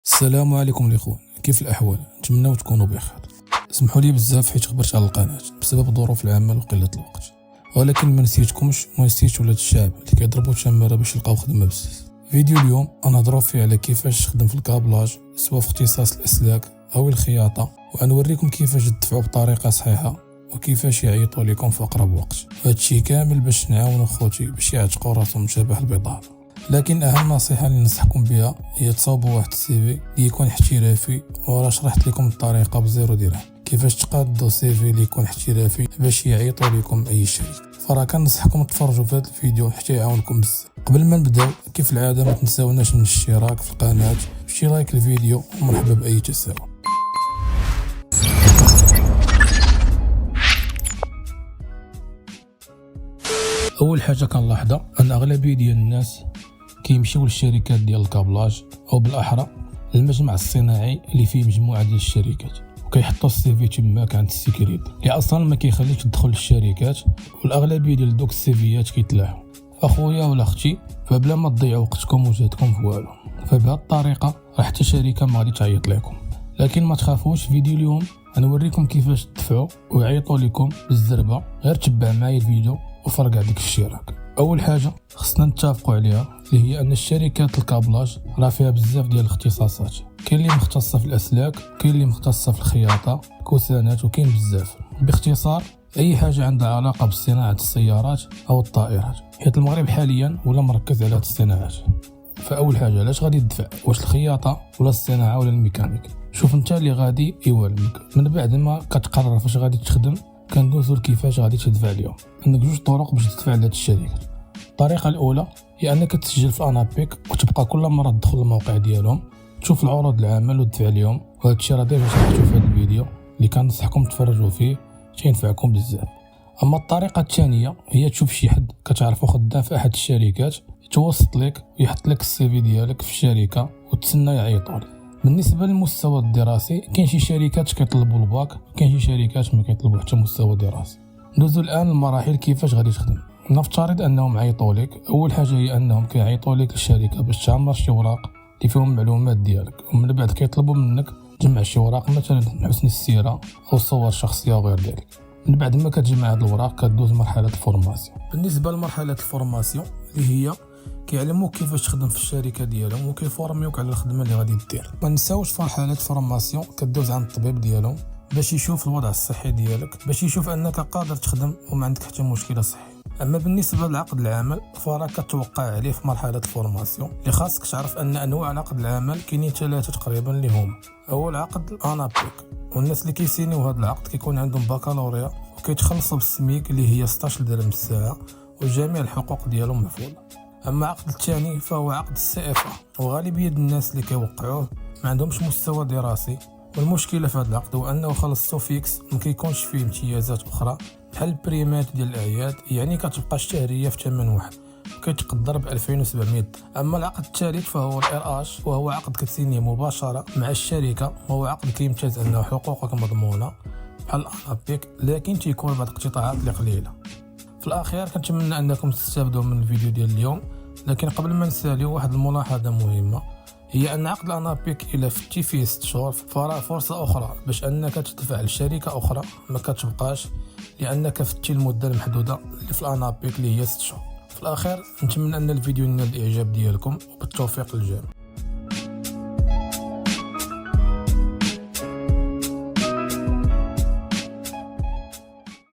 السلام عليكم الاخوان، كيف الاحوال؟ نتمنى تكونوا بخير. سمحوا لي بزاف حيت خبرت على القناه بسبب ظروف العمل وقله الوقت، ولكن ما نسيتكمش وما نسيتش ولاد الشعب اللي كيضربوا تماره باش يلقاو خدمه بزاف. فيديو اليوم غنهضروا فيه على كيفاش تخدم في الكابلاج سواء في اختصاص الاسلاك او الخياطه، وغنوريكم كيفاش تدفعوا بطريقه صحيحه وكيفاش يعيطوا لكم في اقرب وقت. هادشي كامل باش نعاونوا خوتي باش يعتقوا راسهم شبه البيضاء. لكن اهم نصيحه اللي ننصحكم بها هي تصاوبوا واحد السي في اللي يكون احترافي، وراه شرحت لكم الطريقه بزيرو درهم كيفاش تقادوا سي في اللي يكون احترافي باش يعيطوا لكم اي شركه. فراه كنصحكم تفرجوا في هذا الفيديو حتى يعاونكم بزاف. قبل ما نبداو كيف العاده ما تنساوناش من الاشتراك في القناه، شي لايك الفيديو، ومرحبا باي تساؤل. اول حاجه كنلاحظها ان اغلبيه ديال الناس كيمشيو للشركات ديال الكابلاج او بالاحرى المجمع الصناعي اللي فيه مجموعه ديال الشركات، وكيحطوا السي في تماك عند السيكوريتي اللي اصلا ما كيخليكش تدخل للشركات، والاغلبيه ديال دوك السيفيات كيتلاحوا. اخويا ولا اختي، فبلا ما تضيعوا وقتكم وجهدكم في والو، فبهذه الطريقه راه حتى شركه ما غادي تعيط لكم. لكن ما تخافوش، فيديو اليوم غنوريكم كيفاش تدفعوا ويعيطوا لكم بالزربه. غير تبع معايا الفيديو وفرقع ديك الاشتراك. اول حاجه خصنا نتفقوا عليها اللي هي ان الشركات الكابلاج راه فيها بزاف ديال الاختصاصات. كاين اللي مختصه في الاسلاك، كاين اللي مختصه في الخياطه، كوسانات، وكاين بزاف. باختصار اي حاجه عندها علاقه بصناعه السيارات او الطائرات، حيت المغرب حاليا ولا مركز على هاد الصناعات. فاول حاجه علاش غادي تدفع؟ واش الخياطه ولا الصناعه ولا الميكانيك؟ شوف انت اللي غادي يوالمك. من بعد ما كتقرر فاش غادي تخدم كندوزو لكيفاش غادي تدفع اليوم. عندك جوج طرق باش تدفع لهاد الشركات. الطريقه الاولى هي انك تسجل في انابيك وتبقى كل مره تدخل الموقع ديالهم تشوف العروض العمل وتدفع اليوم، وهذا الشيء راه ديجا شرحتو في هذا الفيديو اللي كنصحكم تفرجوا فيه، تينفعكم بزاف. اما الطريقه الثانيه هي تشوف شي حد كتعرفو خدام في احد الشركات يتوسط لك ويحط لك السي في ديالك في الشركه وتسنى يعيطوا لك. بالنسبه للمستوى الدراسي كاين شي شركات كيطلبوا الباك، وكاين شي شركات ما كيطلبوا حتى مستوى دراسي. ندوزو الان المراحل كيفاش غادي تخدم. نفترض انهم عيطوا لك. اول حاجه هي انهم كيعيطوا لك للشركه باش تعمر شي اوراق اللي فيهم المعلومات ديالك، ومن بعد كيطلبوا منك تجمع شي اوراق مثلا حسن السيره او صور شخصيه وغير ذلك. من بعد ما كتجمع هاد الاوراق كدوز مرحله الفورماسيون. بالنسبه لمرحله الفورماسيون اللي هي كيعلموك كيفاش تخدم في الشركه ديالهم وكيفورميوك على الخدمه اللي غادي دير. ما نساوش في مرحله الفورماسيون كدوز عند الطبيب ديالهم باش يشوف الوضع الصحي ديالك، باش يشوف انك قادر تخدم وما عندك حتى مشكله صحيه. اما بالنسبه لعقد العمل فراه كتوقع عليه في مرحله الفورماسيون، اللي خاصك تعرف ان انواع عقد العمل كاينين ثلاثه تقريبا اللي هما: اول عقد الانابيك، والناس اللي كيسينيو هذا العقد كيكون عندهم بكالوريا وكيتخلصوا بالسميك اللي هي 16 درهم الساعه، وجميع الحقوق ديالهم محفوظه. اما العقد الثاني فهو عقد السي اف ا، وغالبيه الناس اللي كيوقعوه ما عندهمش مستوى دراسي، والمشكله في هذا العقد هو انه خلص سوفيكس ما كيكونش فيه امتيازات اخرى بحال البريمات ديال الاعياد، يعني كتبقى الشهريه في ثمن واحد كيتقدر ب 2700. اما العقد الثالث فهو الار اش، وهو عقد كتسينيه مباشره مع الشركه، وهو عقد كيمتاز انه حقوقك مضمونه بحال الانابيك، لكن تيكون بعض الاقتطاعات اللي قليله. في الاخير كنتمنى انكم تستافدوا من الفيديو ديال اليوم، لكن قبل ما نساليو واحد الملاحظه مهمه هي ان عقد الانابيك الى فتي فيه 6 شهور فراه فرصه اخرى باش انك تدفع لشركه اخرى ما كتبقاش، لانك فتي المده المحدوده اللي في الانابيك اللي هي 6 شهور. في الاخير نتمنى ان الفيديو ينال الاعجاب ديالكم، وبالتوفيق للجميع.